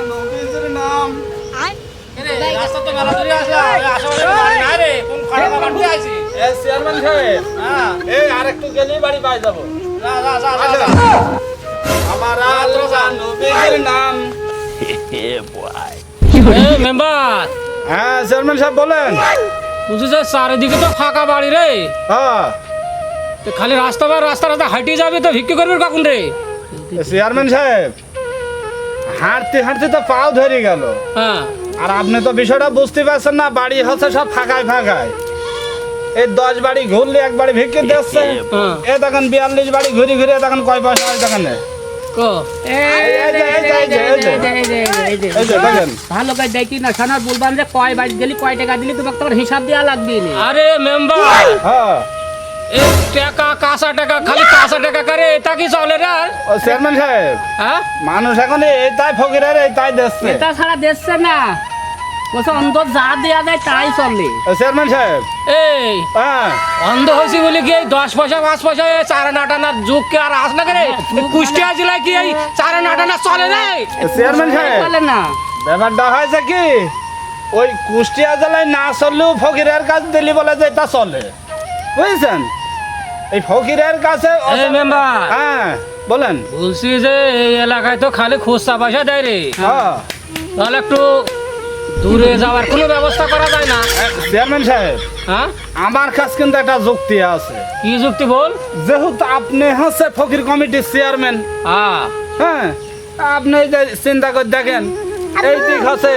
নবীজির নাম রাস্তা তো মেলা দূরে আসলা আশেপাশে বাড়ি নাই রে কোন খারাপ বাড়ি আইছি চেয়ারম্যান সাহেব হ্যাঁ এই আরেকটু গেলেই বাড়ি পাই যাবো যা যা যা যা আমার নবীজির নাম এই মেম্বার হ্যাঁ চেয়ারম্যান সাহেব বলেন বুঝছো যে চারিদিকে তো ফাঁকা বাড়ি রে হ্যাঁ তো খালি রাস্তা রাস্তা হাঁটি যাবে তো ভিক্ষি করবি কখন রে চেয়ারম্যান সাহেব হাঁটতে হাঁটতে তো পাও ধরে গেল হ্যাঁ আর আপনি তো বিষয়টা বুঝতে পারছেন না বাড়ি হচ্ছে সব ফাঁকায় ফাঁকায় এই 10 বাড়ি ঘুরলে এক বাড়ি ভিক্ষে দিচ্ছে হ্যাঁ। এ তখন 42 বাড়ি ঘুরে ঘুরে তখন কয় পয়সা হয় তখন কো দেখেন ভালো করে দেখি না শোনা বলবাম যে কয় বাড়ি দিলি কয় টাকা দিলি তোমাকে তোমার হিসাব দেওয়া লাগবে না আরে মেম্বার হ্যাঁ এক টাকা কাঁচা টাকা খালি কাঁচা টাকা করে এটা কি চলে রে ও চেয়ারম্যান সাহেব হ্যাঁ মানুষ এখন এই তাই ফকিরের এই তাই দিচ্ছে এটা ছাড়া দেখছে না বলছে অন্তর যা দেওয়া যায় তাই চলে ও চেয়ারম্যান সাহেব এই হ্যাঁ অন্ধ হয়েছি বলে কি এই 10 পয়সা 5 পয়সা চারা নাটানার যুগ কি আর আস না রে কুষ্টিয়া জেলায় কি এই চারা নাটানা চলে রে চেয়ারম্যান সাহেব বলে না ব্যাপারটা হয়েছে কি ওই কুষ্টিয়া জেলায় না চললেও ফকিরের কাছে দিলি বলে যে এটা চলে বুঝছেন এই ফকিরের কাছে এই মেম্বার হ্যাঁ বলেন বলছি যে এই এলাকায় তো খালি খুচরা পয়সা দেয় রে হ্যাঁ তাহলে একটু দূরে যাওয়ার কোনো ব্যবস্থা করা যায় না চেয়ারম্যান সাহেব হ্যাঁ আমার কাছে কিন্তু একটা যুক্তি আছে কি যুক্তি বল যেহেতু আপনি হচ্ছে ফকির কমিটির চেয়ারম্যান হ্যাঁ হ্যাঁ আপনি যে চিন্তা করে দেখেন এই দিক হচ্ছে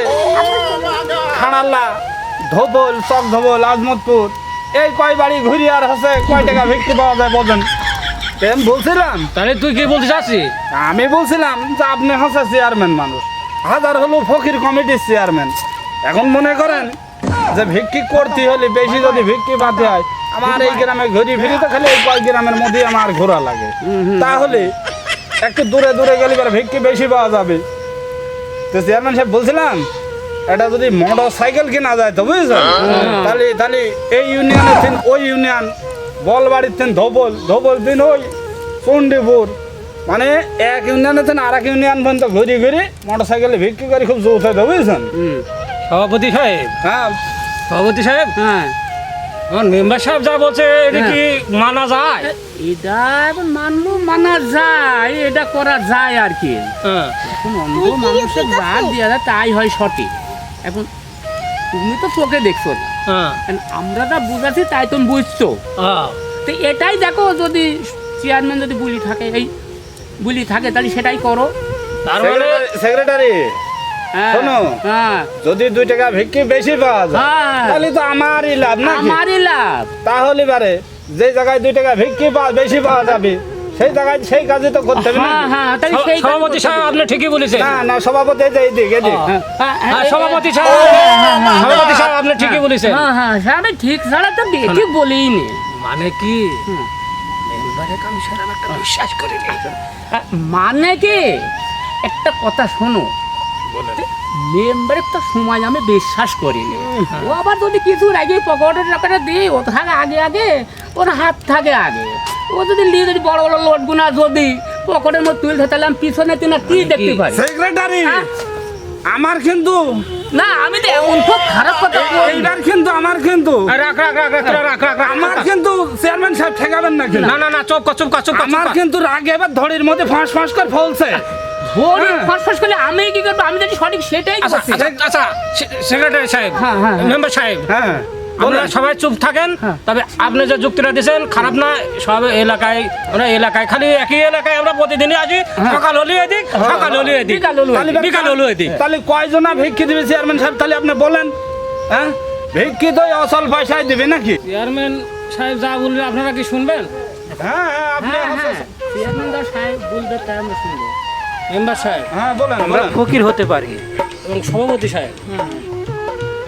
খানাল্লা ধোবল চক ধোবল আজমতপুর এই কয় বাড়ি ঘুরি আর হচ্ছে কয় টাকা বিক্রি পাওয়া যায় বলেন আমি বলছিলাম তাহলে তুই কি বলতে চাচ্ছিস আমি বলছিলাম যে আপনি হচ্ছে চেয়ারম্যান মানুষ হাজার হলো ফকির কমিটির চেয়ারম্যান এখন মনে করেন যে ভিক্ষি করতে হলে বেশি যদি ভিক্ষি পাতে হয় আমার এই গ্রামে ঘুরি ফিরি তো খালি এই কয় গ্রামের মধ্যে আমার ঘোরা লাগে তাহলে একটু দূরে দূরে গেলে এবার ভিক্ষি বেশি পাওয়া যাবে তো চেয়ারম্যান সাহেব বলছিলাম এটা যদি মোটর সাইকেল কেনা যায় তো বুঝছেন তাহলে তাহলে এই ইউনিয়নের দিন ওই ইউনিয়ন বলবাড়ির দিন ধোবল দিন ওই চণ্ডীপুর মানে এক ইউনিয়নের দিন আর এক ইউনিয়ন পর্যন্ত ঘুরি ঘুরি মোটর সাইকেলে বিক্রি করে খুব জোর হয় বুঝছেন সভাপতি সাহেব হ্যাঁ সভাপতি সাহেব হ্যাঁ আমার মেম্বার সাহেব যা বলছে এটা কি মানা যায় এটা মানা যায় এটা করা যায় আর কি হ্যাঁ এখন অন্ধ মানুষের যা দেওয়া যায় তাই হয় সঠিক এখন তুমি তো চোখে দেখছো না হ্যাঁ এখন আমরা যা বুঝাচ্ছি তাই তুমি বুঝছো হ্যাঁ তো এটাই দেখো যদি চেয়ারম্যান যদি বুলি থাকে তাহলে সেটাই করো তার মানে সেক্রেটারি হ্যাঁ শোনো। হ্যাঁ যদি 2 টাকা ভিক্ষি বেশি পাওয়া যায় হ্যাঁ। তাহলে তো আমারই লাভ না আমারই লাভ তাহলে পারে যে জায়গায় 2 টাকা ভিক্ষি বেশি পাওয়া যাবে সেই জায়গায় সেই কাজে তো করতে হবে না হ্যাঁ হ্যাঁ তাহলে সেই সভাপতি সাহেব আপনি ঠিকই বলেছেন না না সভাপতি এই যে এদিক হ্যাঁ, হ্যাঁ, হ্যাঁ, এই- সভাপতি সাহেব সভাপতি সাহেব আপনি ঠিকই বলেছেন হ্যাঁ হ্যাঁ সাহেব ঠিক ছাড়া তো ঠিক বলেই নি মানে কি হুম। মেম্বারে আমি সেরকম একটা বিশ্বাস করি না মানে কি একটা কথা শোনো মেম্বারের তো সময় আমি বিশ্বাস করিনি ও আবার যদি কিছু আগে পকেটের টাকাটা দিই ও থাকে আগে ওর হাত থাকে আগে ও যদি নিয়ে যদি বড় বড় লোট গুনা যদি পকেটের মধ্যে তুলতে তাহলে আমি পিছনে তুই না কি দেখতে পারি সেক্রেটারি হ্যাঁ? আমার কিন্তু না আমি তো এমন খুব খারাপ কথা বলি এইবার কিন্তু আমার কিন্তু রাখ রাখ রাখ রাখ রাখ রাখ রাখ আমার কিন্তু চেয়ারম্যান সাহেব ঠেকাবেন না কিন্তু না না না চুপ কর চুপ কর চুপ কর আমার কিন্তু রাগ এবার ধড়ির মধ্যে ফাঁস ফাঁস করে ফলছে ভোরে হ্যাঁ। ফসফস করলে আমি কি করবো আমি যদি সঠিক সেটাই আচ্ছা করছি আচ্ছা আচ্ছা সেক্রেটারি সাহেব হ্যাঁ, হ্যাঁ, হ্যাঁ। মেম্বার সাহেব হ্যাঁ আপনারা সবাই চুপ থাকেন হ্যাঁ। তবে আপনি যে যুক্তিটা দিয়েছেন খারাপ না সব এলাকায় আমরা এলাকায় খালি একই এলাকায় আমরা প্রতিদিনই আসি সকাল হলে এদিক সকাল হলে এদিক বিকাল হলো তাহলে বিকাল হলো এদিক তাহলে কয়জনা ভিক্ষি দিবে চেয়ারম্যান সাহেব তাহলে আপনি বলেন হ্যাঁ ভিক্ষি তো ওই অসল পয়সায় দিবে নাকি চেয়ারম্যান সাহেব যা বলবে আপনারা কি শুনবেন হ্যাঁ হ্যাঁ আপনি হ্যাঁ হ্যাঁ চেয়ারম্যান সাহেব বলবে তাই আমরা শুনবো মেম্বার সাহেব হ্যাঁ বলেন আমরা বলেন। ফকির হতে পারি এবং সভাপতি সাহেব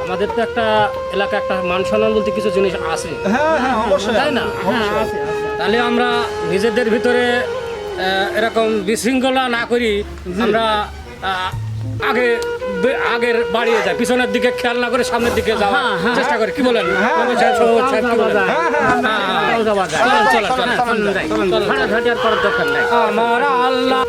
আমাদের তো একটা এলাকা একটা মান সম্মান বলতে কিছু জিনিস আছে হ্যাঁ হ্যাঁ অবশ্যই তাই না হ্যাঁ আছে তাহলে আমরা নিজেদের ভিতরে এরকম বিশৃঙ্খলা না করি আমরা আগের বাড়িয়ে যাই পিছনের দিকে খেয়াল না করে সামনের দিকে যাওয়ার হ্যাঁ, হ্যাঁ। চেষ্টা করি কি বলেন মেম্বার সাহেব, সভাপতি সাহেব, কি বলেন? হ্যাঁ হ্যাঁ তাও যাওয়া যায়। চলেন, চলেন, চলেন, চলেন, হাঁটাহাঁটি আর করার দরকার নাই আমার আল্লাহ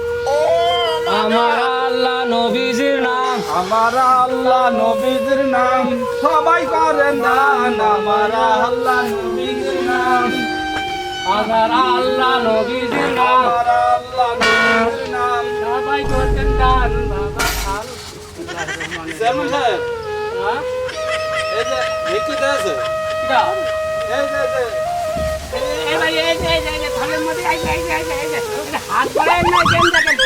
নবীজির নাম আমার আল্লাহ নবীজির নাম সবাই করেন দান আমার আল্লাহ নবীজির নাম আমার আল্লাহ নবীজির নাম আমার আল্লাহ নবীজির নাম সবাই করতেন দান বাবা চেয়ারম্যান সাহেব হ্যাঁ এই যে ভিক্ষিতে আছে এটা এই যে এই ভাই এই থালের মধ্যে এই হাত বাড়ায় না কেন দেখেন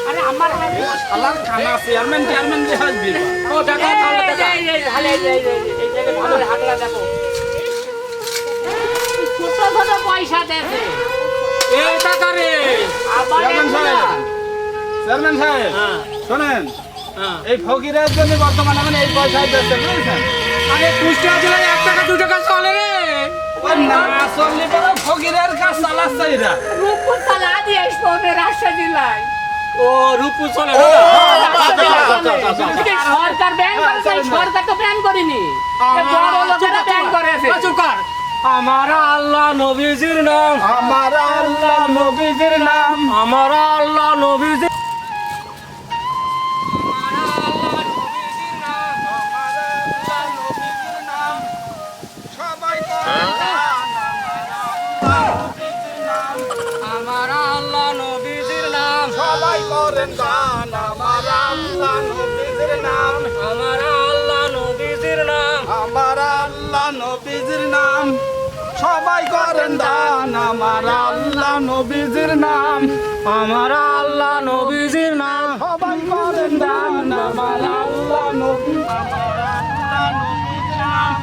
আরে আমার আল্লাহর খানা চেয়ারম্যান চেয়ারম্যান যে হাসবি ও টাকা এই হালে এই জায়গায় ভালো হাতলা দেখো ছোট ছোট পয়সা দেছে এই টাকা রে আবার চেয়ারম্যান সাহেব চেয়ারম্যান সাহেব হ্যাঁ শোনেন হ্যাঁ এই ফকিরের জন্য বর্তমানে মানে এই পয়সা দিচ্ছে বুঝছেন আরে কুষ্টিয়া জেলায় 1 টাকা 2 টাকা চলে রে ওই না চললে পরে ফকিরের কাজ চালাচ্ছে এরা রূপপুর তালা দিয়ে আসবে রাজশাহী জেলায় ও রূপপুর চলে সরকার ব্যান করেছে সরকার তো ব্যান করেনি বড় লোকেরা ব্যান করেছে চুপ কর আমার আল্লাহ নবীজির নাম আমার আল্লাহ নবীজির নাম আমার আল্লাহ নবীজির সবাই করেন দান আমার আল্লাহ নবীজির নাম সবাই করেন দান আমার আল্লাহ নবীজির নাম আমার আল্লাহ নবীজির নাম আমার আল্লাহ নবীজির নাম সবাই করেন দান আমার আল্লাহ নবীজির নাম আমার আল্লাহ নবীজির নাম সবাই করেন দান আমার আল্লাহ নবী আমার আল্লাহ নবীজির নাম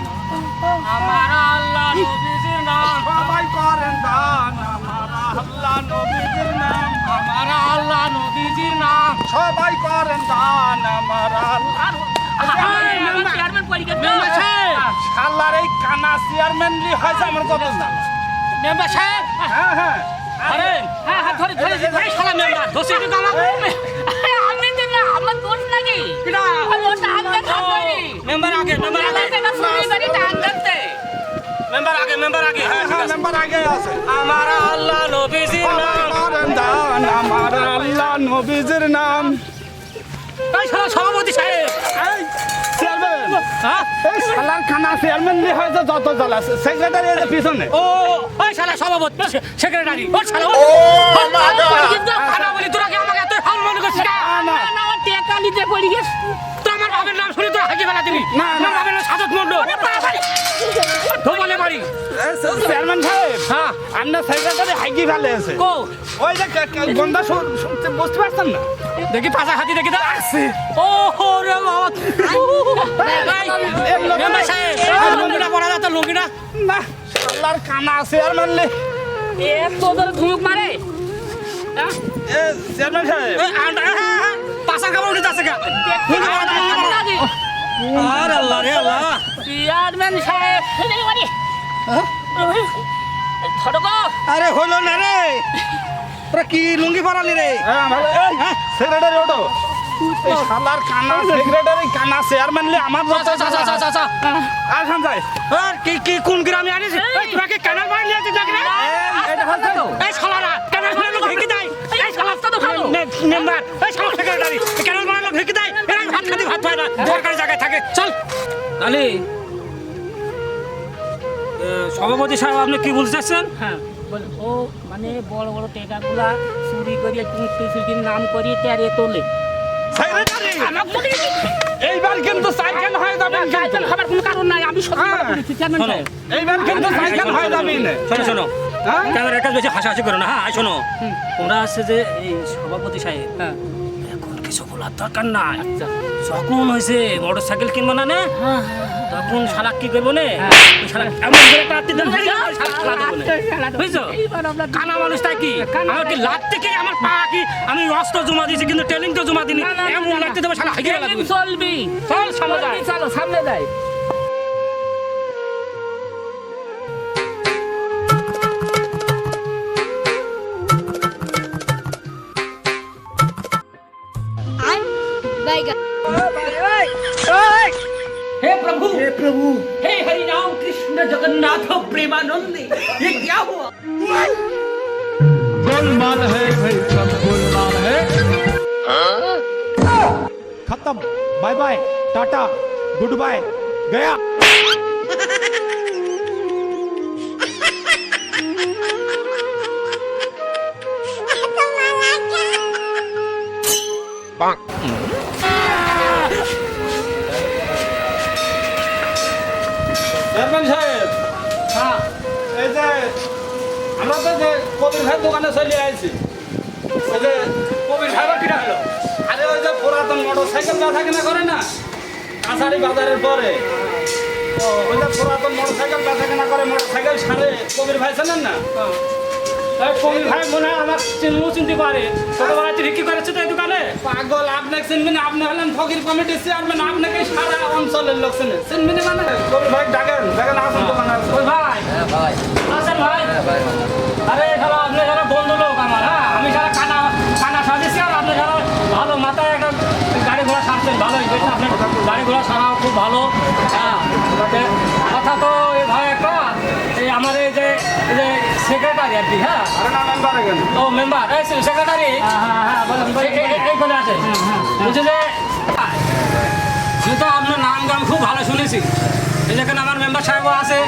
আমার আল্লাহ নবীজির নাম সবাই করেন দান আমার আল্লাহ নবীজির নাম সবাই করেন দান আমার আল্লাহ চেয়ারম্যান পরীক্ষা শালার এই কানা চেয়ারম্যানলি হয়েছে আমার কত দাম মেম্বার সাহেব হ্যাঁ হ্যাঁ আরে হ্যাঁ হ্যাঁ ধরে ধরে এই শালা মেম্বার দোষী কিন্তু আমার আমি তো না আমার দোষ নাকি কিনা ওটা আগে খাবনি মেম্বার আগে মেম্বার আগে টাকা চুরি করে টান করতে মেম্বার আগে হ্যাঁ ঠিক হ্যাঁ আছে। নাম্বার আগে আছে আমার আল্লাহ নবীজির সবাই নাম করেন দান আমার আল্লাহ নবীজির নাম এই শালা সভাপতি সাহেব এই চেয়ারম্যান হ্যাঁ এই শালার খানা চেয়ারম্যানলি হয়েছে যত জ্বালা সেক্রেটারি এর পিছনে ও ওই শালা সভাপতি সেক্রেটারি ও শালা খানা বলি তোরা কি আমাকে এত হাল মনে করছিস না না না টাকা নিতে পড়ি গেছে তো আমার বাবার নাম শুনে তো হাঁকি ফেলা দিবি না, না। আমার বাবার নাম সাদত মন্ডল ধোবলে বাড়ি চেয়ারম্যান সাহেব হ্যাঁ আপনার সেক্রেটারি হাইকি ফেলে আছে কো ওই যে গন্ধা শুনতে বুঝতে পারছেন না দেখি পাশা হাতি দেখি তো ও রে বাবা মেম্বার সাহেব লুঙ্গিটা পরা যা তো লুঙ্গিটা না শালার কানা চেয়ারম্যানলি এ তোদের ধুমুক মারে হ্যাঁ এ চেয়ারম্যান সাহেব পাশা খাবার উঠে যাচ্ছে গা আর আল্লাহ রে আল্লাহ চেয়ারম্যান সাহেব ধরো আরে হইল না রে তোরা কি লুঙ্গি পরালি রে সেক্রেটারি ওটো এই শালার কানা সেক্রেটারি কানা চেয়ারম্যানলি আমার আসান যায় আর কি কি কোন গ্রামে আনিস তোরা কি কানাল বাড়ি নিয়ে যাচ্ছিস না এটা হচ্ছে তো এই শালারা কানাল বাড়ি লোক ভিকি দেয় এই শালা তো ভালো মেম্বার এই শালা সেক্রেটারি কানাল বাড়ি লোক ভিকি দেয় এরা ভাত খাতে ভাত পায় না সরকারি জায়গায় থাকে চল আলি সভাপতি সাহেব আপনি কি বলতে চাচ্ছেন হ্যাঁ বল ও মানে বড় বড় টেকাগুলা চুরি করিয়ে চুরির নাম করিয়ে তেরে তোলে সেক্রেটারি আমার বলি এইবার কিন্তু সাইকেল হয়ে যাবে গাইজন খাবার কোনো কারণ নাই আমি সত্যি কথা বলেছি চেয়ারম্যান শোনো সাহেব এইবার কিন্তু সাইকেল হয়ে যাবে না শোনো শোনো হ্যাঁ ক্যামেরার কাছে বেশি হাসাহাসি করো না হ্যাঁ এই শোনো তোমরা আছে যে এই সভাপতি সাহেব হ্যাঁ এখন কিছু বলার দরকার নাই যখন হয়েছে মোটর সাইকেল কিনবো না তখন শালা কি করবো না ওই শালা এমন করে একটা হাতি দেবো, শালা দেবো না। বুঝছো কানা মানুষ তাই কি আমার কি লাত থেকে আমার পা কি আমি অস্ত্র জমা দিয়েছি কিন্তু ট্রেনিং তো জমা দিনি এমন লাগতে দেবো শালা হাইকে গেলা তুমি চলবি চল সামনে যাই চলো সামনে যাই हे प्रभु हे हरि राम कृष्ण जगन्नाथ प्रेमानंद ये क्या हुआ गोलमाल है भाई सब गोलमाल है खत्म, bye bye, tata, goodbye, गया। চেয়ারম্যান সাহেব, হ্যাঁ এই যে আমরা তো যে কবির ভাইয়ের দোকানে চলে আইছি, ওই যে কবির ভাইবা কিনা হলো আরে ওই যে পুরাতন মোটর সাইকেল বেচা কিনা করে না কাছারি বাজারের পরে, ওই যে পুরাতন মোটর সাইকেল বেচা কিনা করে, মোটর সাইকেল সারে কবির ভাই চেনেন না? তাই কবির ভাই মনে হয় আমার চিনতে পারে ছোটবেলায় তুই বিক্রি করেছে তো এই দোকানে পাগল, আপনাকে চিনবেন? আপনি হলেন ফকির কমিটির চেয়ারম্যান, আপনাকে সারা অঞ্চলের লোক চেনে, চিনবেন মানে? কবির ভাই ডাকেন, দেখেন আসুন দোকানে আসুন। ওই ভাই আছেন ভাই আরে সারা আপনি যারা বন্ধু লোক আমার, হ্যাঁ আমি যারা কানা কানা সাজেছি আর আপনি যারা ভালো মাথায় একটা গাড়ি ঘোড়া সারছেন ভালোই বেশ, আপনার গাড়ি ঘোড়া সারাও খুব ভালো। হ্যাঁ কথা তো এই ভাই একটা এই আমার এই যে সেক্রেটারি আর কি, হ্যাঁ আরে না মেম্বার এখানে। ও মেম্বার এই সেক্রেটারি হ্যাঁ বলেন এইখানে আছে বলছে যে আমি তো আপনার নাম গান খুব ভালো শুনেছি, এই যেখানে আমার মেম্বার সাহেবও আছে,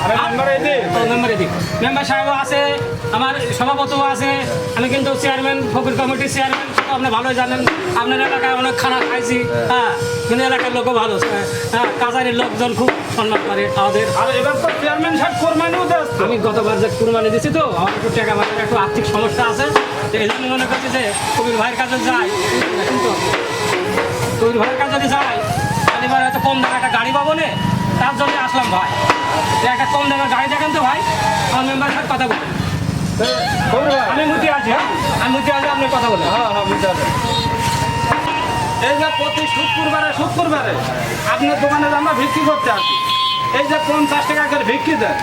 আরে মেম্বার এই যে মেম্বার এদিক মেম্বার সাহেবও আছে, আমার সভাপতিও আছে, আমি কিন্তু চেয়ারম্যান ফকির কমিটির চেয়ারম্যান, আপনি ভালোই জানেন, আপনার এলাকায় অনেক খানা খাইছি, হ্যাঁ কিন্তু এলাকার লোকও ভালো, হ্যাঁ কাজারির লোকজন খুব সম্মান করে আমাদের। আর এবার তো চেয়ারম্যান সাহেব কোরবানিও দিয়েছে। আমি গতবার যে কুরবানি দিচ্ছি তো আমার একটু টাকা পয়সার একটু আর্থিক সমস্যা আছে, তো এই জন্য মনে করছি যে কবির ভাইয়ের কাছে যাই, কিন্তু কবির ভাইয়ের কাছে যদি যাই তাহলে এবার হয়তো কম দামে একটা গাড়ি পাবো না, তার জন্য আসলাম ভাই, তো একটা কম দামের গাড়ি দেখেন তো ভাই, আমার মেম্বার সাথে কথা বলি, কবির ভাই, আমি মুতি আছি, হ্যাঁ আমি মুতি আছি, আপনি কথা বলেন। হ্যাঁ হ্যাঁ বুঝতে পারছি। এই যে প্রতি শুক্রবারে আপনার দোকানে যে আমরা বিক্রি করতে আসি, এই যে 50 টাকা করে বিক্রি দেন,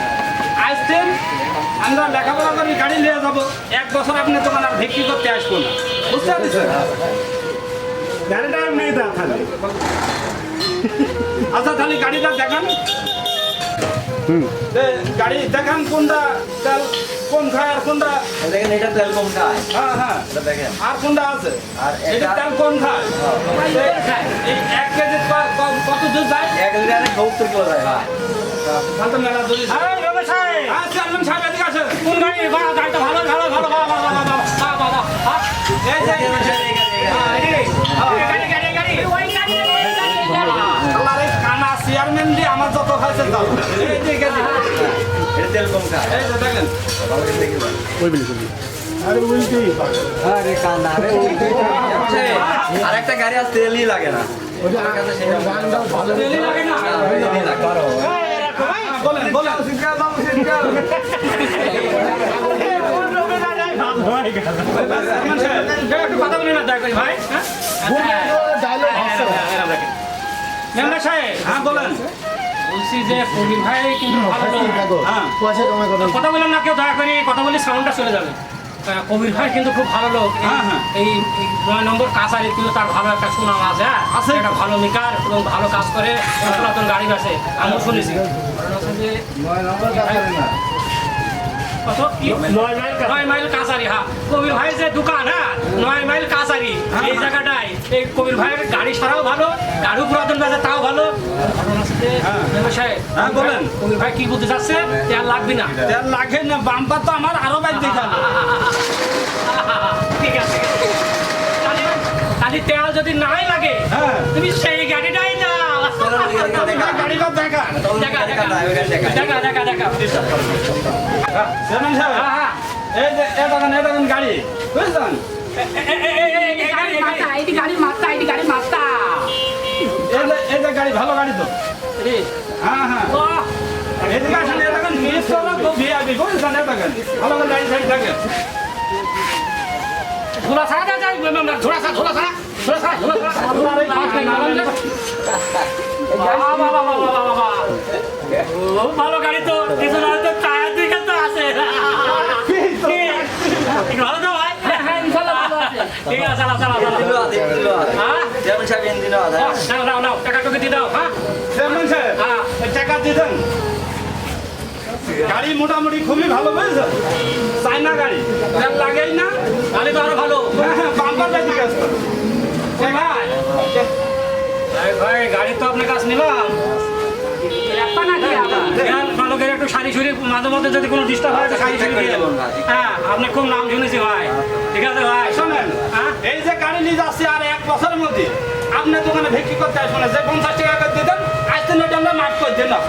আসতেন আমরা লেখাপড়া করে গাড়ি নিয়ে যাবো, 1 বছর আপনার দোকানে আর বিক্রি করতে আসবো না, বুঝতে পারছেন? গাড়িটা নিয়ে দেন খালি। আচ্ছা তাহলে গাড়িটা দেখান, গাড়ি দেখান কোনটা তেল কম খায় আর কোনটা, দেখেন এটা তেল কম খায়, হ্যাঁ হ্যাঁ, এটা দেখেন। আর কোনটা আছে আর এটা এটা তেল কম খায়, এই 1 কেজি কত দুধ যায়? 1 লিটারে 70 কিলো যায় ভাই। শান্ত মেলা দুধ। আরে রমেশ সাহেব, হ্যাঁ চেয়ারম্যান সাহেব এদিকে আসেন। কোন গাড়ি? বাহ, গাড়িটা ভালো ভালো ভালো ভালো ভালো ভালো ভালো ভালো ভালো ভালো। এই যে আল্লাহর এই কানা চেয়ারম্যান দিয়ে আমার যত খাইছে দাও, এই যে গেছে, এটা তেল কম খায়। এই যে দেখেন ভালো করে দেখি ভাই। আরে কান্না রে, আরেকটা গাড়ি আর তেলই লাগে না। আমার কাছে সেটা তেলই লাগে না? তেলই লাগে। বলেন বলেন চেয়ারম্যান সাহেব, একটু কথা বলি না দয়া করে ভাই, হ্যাঁ? মেম্বার সাহেব, হ্যাঁ বলেন, বলছি যে কবির ভাই কিন্তু ভালো লোক। হ্যাঁ কথা বলেন না কেউ, দয়া করে কথা বলে সাউন্ডটা চলে যাবে। কবির ভাই কিন্তু খুব ভালো লোক, হ্যাঁ, হ্যাঁ। এই 9 নম্বর কাছারি কিন্তু তার ভালো একটা সুনাম আছে, হ্যাঁ আছে। একটা ভালো মেকার এবং ভালো কাজ করে, পুরাতন গাড়ি আছে আমিও শুনেছি। কারণ হচ্ছে যে কত কি 9 মাইল কাছারি, হ্যাঁ কবির ভাই যে দোকান, হ্যাঁ 9 মাইল কাছারি, এই জায়গাটায় এই কবির ভাইয়ের গাড়ি সারাও ভালো, গাড়ি পুরাতন বাজার তাও ভালো। কারণ হচ্ছে যে মেম্বার সাহেব, হ্যাঁ, বলেন। কবির ভাই কি বলতে যাচ্ছে তেল লাগবে না। তেল লাগে না, বাম্পার তো আমার আরো বাইর দেখালো। ঠিক আছে, তাহলে তেল যদি নাই লাগে হ্যাঁ তুমি সেই গাড়িটাই দাও। গাড়িটা দেখা দেখা দেখা দেখা দেখা দেখা চেয়ারম্যান সাহেব, হ্যাঁ হ্যাঁ এই যে এটা দেখেন গাড়ি, বুঝলেন? এই যে গাড়ি, ভালো গাড়ি তো, হ্যাঁ হ্যাঁ। এদিকে আসেন, এটা দেখেন মিস করো তো ভিআইপি, বুঝলেন? এটা দেখেন ভালো করে গাড়ি সাইড থাকে। ঝোলা ছাড়া দেওয়া যায়, ঝোলা ছাড়া ঝোলা ছাড়া ঝোলা ছাড়া ঝোলা ছাড়া। ভালো গাড়ি তো, কিছু না তো টায়ার দিকে তো আছে। ভালো তো ভাই, ঠিক আছে, চালাও চালাও ইঞ্জিনও আছে, ইঞ্জিনও আছে। হ্যাঁ চেয়ারম্যান সাহেব ইঞ্জিনও আছে। নাও নাও নাও, টাকা টুকি দিয়ে দাও। হ্যাঁ চেয়ারম্যান সাহেব, হ্যাঁ এই টাকা দিতেন, গাড়ি মোটামুটি খুবই ভালো, বুঝেছেন? চাইনা গাড়ি, তেল লাগেই না, গাড়ি তো আরো ভালো। বাম্পার বাইক আছে। ভাই ভাই গাড়ি তো আপনার কাছে নিলাম একটা নাকি আবার ভালো করে একটু সারি সুরি মাঝে মধ্যে যদি কোনো ডিস্টার্ব হয় তো সারি সুরি দিয়ে দেবো হ্যাঁ আপনি খুব নাম শুনেছি ভাই ঠিক আছে ভাই শোনেন হ্যাঁ এই যে গাড়ি নিয়ে যাচ্ছি আর 1 বছরের মধ্যে আপনার দোকানে বিক্রি করতে আসবো না যে 50 টাকা করে দিতেন আজ তো এটা আমরা মাফ করে দেন না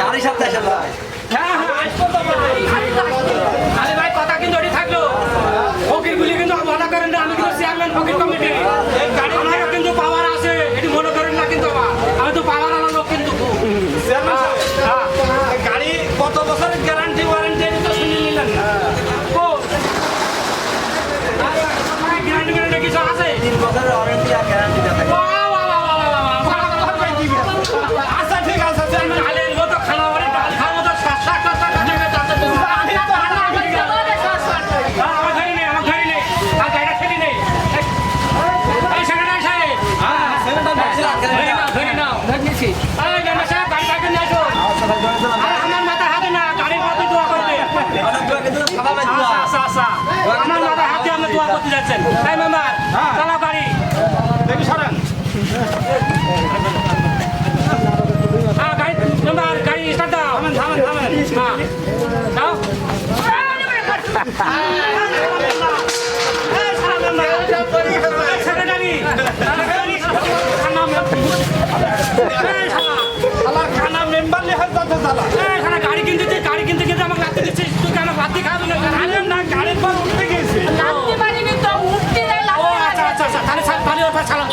গাড়ির সাথে আসেন ভাই। হ্যাঁ হ্যাঁ আজ কত বলবো? আরে ভাই কথা কিন্তু ওটি থাকলো ফকির গুলি কিন্তু মনে করেন না আমি কিন্তু চেয়ারম্যান ফকির কমিটি এই গাড়ি আমারও কিন্তু পাওয়ার আছে এটি মনে করেন না কিন্তু আমার আমি তো পাওয়ার আলো লোক কিন্তু চেয়ারম্যান সাহেব, গাড়ি কত বছরের গ্যারান্টি ওয়ারেন্টি এটা শুনে নিলেন না গ্যারান্টি গ্যারান্টি কিছু আছে 3 বছরের ওয়ারেন্টি আর গ্যারান্টি থাকে। আচ্ছা ঠিক আছে চেয়ারম্যান ডালের মতো খানা বাড়ি ডাল খাওয়ার মতো শাক আমার ধরি নেই আর গাড়িটা খেলি নেই এই সেক্রেটারি সাহেব হ্যাঁ সেটা ধরি নাও ধরেছি এই মেম্বার সাহেব গাড়িটাকে নিয়ে আসো আরে আমার মাথা হাতে না গাড়ির মধ্যে দোয়া করবে অনেক দূর কিন্তু সাদা ভাই দোয়া। আচ্ছা আমার মাথা হাতে আপনি দোয়া করতে যাচ্ছেন এই মেম্বার চালাও গাড়ি দেখি সরেন হ্যাঁ গাড়ি মেম্বার গাড়ি স্টার্ট দাও থামেন হ্যাঁ দাও সেক্রেটারি আল্লাহ খানা মেম্বার লিখে যত জ্বালা গাড়ি কিনতে গিয়ে আমাকে রাতে দিচ্ছিস তুই কেন রাতে খাবি না আরে না গাড়ির পর উঠতে গেছি লাগতে পারিনি তো উঠতে যাই ও আচ্ছা তাহলে ওটা চালাও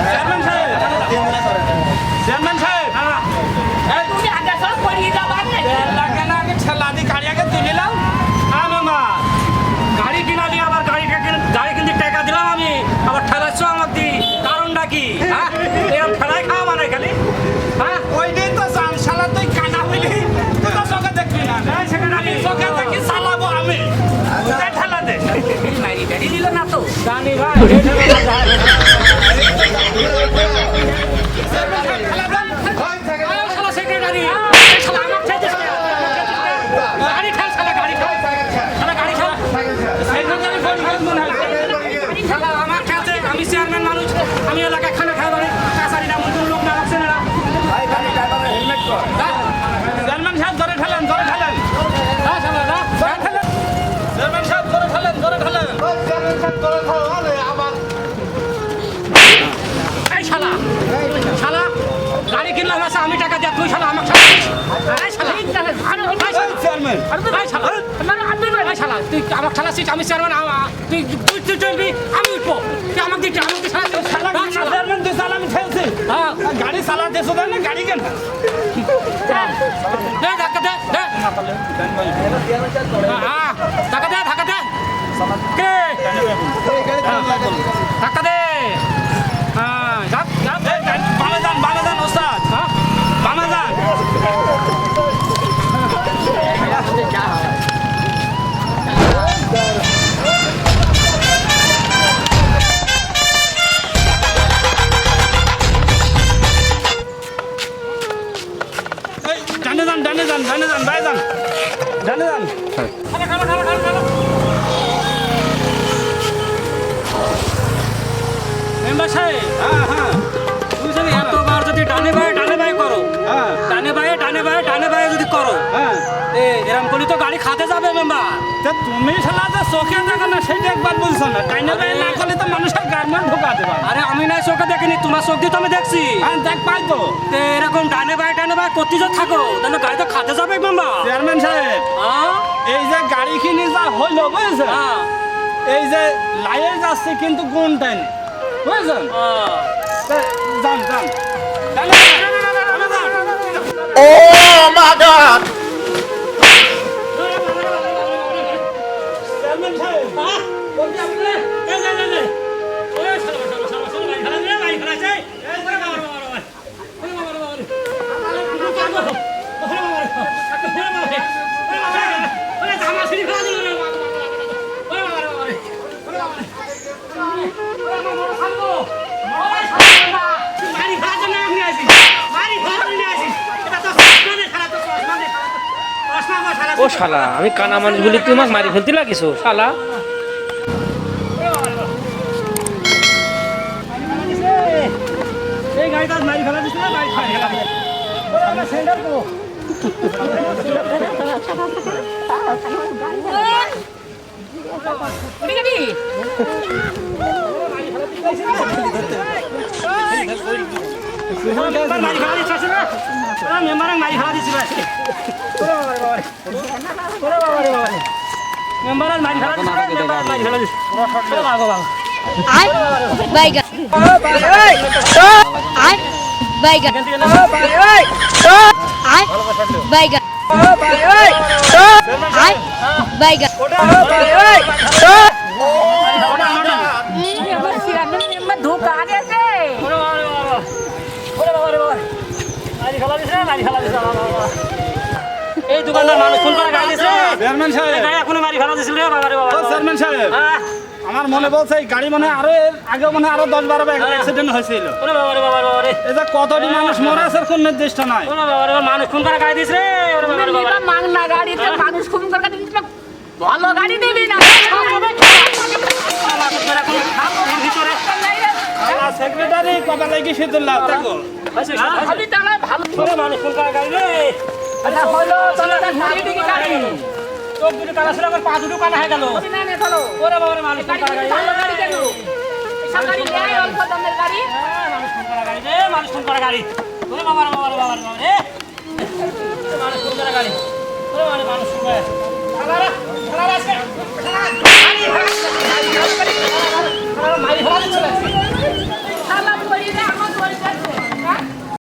চেয়ারম্যান সাহেব 3 দিনে চলে যায়। চেয়ারম্যান সাহেব হ্যাঁ তুমি আগে সব করিয়ে যাবার নাকি লাগে না আগে ঠেলা দিয়ে গাড়ি আগে তুলিলাম হ্যাঁ মামা গাড়ি কিনা দিয়ে আবার গাড়ি কিন্তু টাকা দিলাম আমি আবার ঠেলাচ্ছ আমাকে দি কারণটা কি হ্যাঁ এরকম ঠেলাই খাওয়া মানে খালি হ্যাঁ ওইটাই তো জান শালা তুই কানা হইলি তুই তো চোখে দেখবি না সেক্রেটারি চোখে দেখি চালাবো আমি তুই ঠেলা দে মারি গাড়ি দিল না তো জানি ভাই সেক্রেটারি গাড়ি ঠেল গাড়ি ঠেল শালা আমার খেলছে আমি চেয়ারম্যান মানুষ আমি এলাকায় খানা খাওয়া মানে কাছারি না মন্দির লোক না রাখছে না চেয়ারম্যান সাহেব ধরে ঠেলেন চেয়ারম্যান সাহেব ধরে ঠেলেন এই শালা গাড়ি কিনলাম আছে আমি টাকা দিয়ে তুই শালা আমাকে শালা এই শালা চেয়ারম্যান এই শালা এই শালা তুই আমাকে শালাছিস আমি চেয়ারম্যান তুই চলবি আমি উঠবো তুই আমাকে দিচ্ছি আমাকে শালা চেয়ারম্যান তুই চালা আমি ঠেলছি হ্যাঁ গাড়ি চালাতে শোধা না গাড়ি কেন দে ধাক্কা দে হ্যাঁ ধাক্কা দে কে ধাক্কা দে হ্যাঁ যাক বামে যান ওস্তাদ হ্যাঁ বামে যান এই, ডানে যান ভাই যান ডানে যান খালো মেম্বার সাহেব হ্যাঁ তুমি যদি এতবার যদি ডানে বায়ে করো হ্যাঁ ডানে বায়ে যদি করো হ্যাঁ এরকম করলে তো গাড়ি খাতে যাবে মেম্বার তা তুমি শালা যে চোখে দেখো না সেটা একবার বলছো না ডাইনে বাই না করলে তো মানুষের গার্মেন্ট ঢোকা দেবে আরে আমি নাই চোখে দেখিনি তোমার চোখ দিয়ে তো আমি দেখছি হ্যাঁ দেখ পাই তো তো এরকম ডানে বায়ে করতে যদি থাকো তাহলে গাড়ি তো খাতে যাবে মেম্বার চেয়ারম্যান সাহেব হ্যাঁ এই যে গাড়ি কিনে যা হইলো বুঝেছেন হ্যাঁ এই যে লাইয়ে যাচ্ছে কিন্তু কোনটাই নেই বুঝেছেন তা যান ডানে যান। চেয়ারম্যান সাহেব ও শালা আমি কানা মানুষ বলি তুই আমাকে মারি ফেলতে লাগিস শালা এই গাড়িটা মারি ফেলা দিস না গাড়ি ফেলা দিস আমরা সেন্টার করব মারি ফেলা দিস না মেম্বারে মারি ফেলা দিস মেম্বারে মারি ফেলা দিস মারি ফেলা দিস বাবা বাবা Ay, vaya. Ay, vaya. Ay, vaya. Ay, vaya. ধোকা গেছে এই দোকানদার মানুষ ফোন করে গাড়ি দিছে চেয়ারম্যান সাহেব, গাড়ি এখনো মারি ফেলা দিছিল রে বাবা রে বাবা ও চেয়ারম্যান সাহেব, আমার মনে বলছে এই গাড়ি মনে হয় আরো আগে মনে হয় আরো 10-12 বার অ্যাক্সিডেন্ট হয়েছিল। ওরে বাবা রে বাবা রে বাবা রে এই যে কতটি মানুষ মরে আছে কোন নির্দিষ্ট নাই। ওরে বাবা রে বাবা মানুষ ফোন করে গাড়ি দিছে ওরে বাবা রে বাবা রে। মাংনা গাড়িতে মানুষ খুন করে দিতে ভালো গাড়ি দিবি না সেক্রেটারি কথা লাগি সিদ্ধুল্লাহ দেখো খালি তালা ভালো ওরে মানুষ ফোন করে গাড়ি রে আচ্ছা হলো তাহলে গাড়ি দিকে গাড়ি চোখ দুটো কানা ছিল আমার পা দুটো কানা হয়ে গেল না না চলো ওরে বাবা রে মানুষ ফোন করে গাড়ি ভালো গাড়ি কেন সরকারি নেয় অল্প দামের গাড়ি মানুষ ফোন করে গাড়ি রে মানুষ ফোন করে গাড়ি ওরে বাবা রে বাবা রে বাবা রে বাবা রে মানুষ ফোন করে গাড়ি ওরে বাবা রে মানুষ ফোন করে